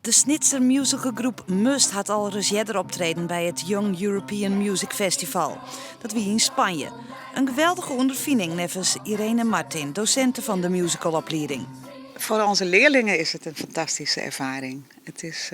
De Snitzer musicalgroep Must had al eens eerder optreden bij het Young European Music Festival. Dat wie in Spanje. Een geweldige ondervinding, nevens Irene Martin, docenten van de musicalopleiding. Voor onze leerlingen is het een fantastische ervaring. Het is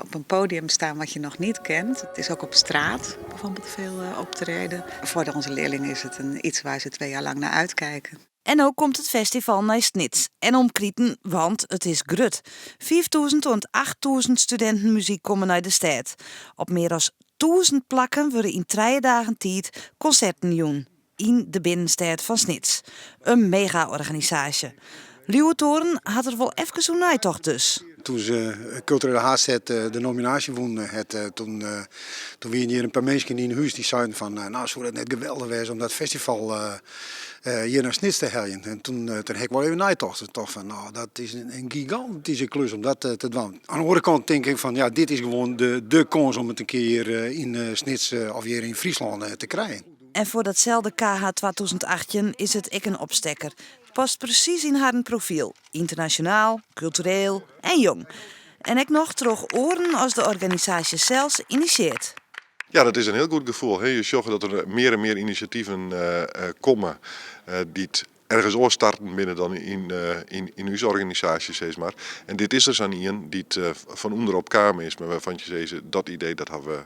op een podium staan wat je nog niet kent. Het is ook op straat bijvoorbeeld veel optreden. Voor onze leerlingen is het iets waar ze 2 jaar lang naar uitkijken. En ook komt het festival naar Snits en omkrieten, want het is grut. 5000 tot 8000 studenten muziek komen naar de stad. Op meer dan 1000 plakken worden in 3 dagen tijd concerten doen in de binnenstad van Snits. Een mega-organisatie. Lieuwentoren had er wel even zo'n nijtocht dus. Toen ze Culturele Haarset de nominatie won, toen waren hier een paar mensen in huis die zeiden van, nou zou dat net geweldig was om dat festival hier naar Snits te helpen. En toen heb ik wel even nijtocht. Ik dacht van, nou dat is een gigantische klus om dat te doen. Aan de andere kant denk ik van, ja dit is gewoon de kans om het een keer in Snits of hier in Friesland te krijgen. En voor datzelfde KH 2018 is het ik een opstekker. Past precies in haar profiel. Internationaal, cultureel en jong. En ik nog terug oren als de organisatie zelfs initieert. Ja, dat is een heel goed gevoel. Je zorgt dat er meer en meer initiatieven komen die het ergens oorstarten binnen dan in uw organisatie, zeg maar. En dit is er zo een die het van onderop kamer is, maar waarvan je zegt, dat idee dat hebben we,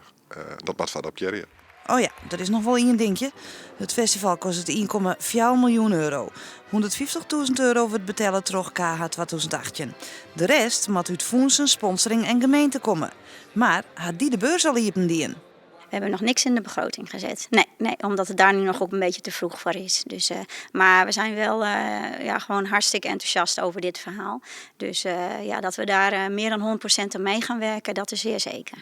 dat moet adapteren. Oh ja, er is nog wel één dingetje. Het festival kost het 1,4 miljoen euro. 150.000 euro wordt betalen terug KH 2018. De rest moet uit fondsen, sponsoring en gemeente komen. Maar had die de beurs al liepen dien? We hebben nog niks in de begroting gezet. Nee, omdat het daar nu nog ook een beetje te vroeg voor is. Dus, maar we zijn wel gewoon hartstikke enthousiast over dit verhaal. Dus dat we daar meer dan 100% aan mee gaan werken, dat is zeer zeker.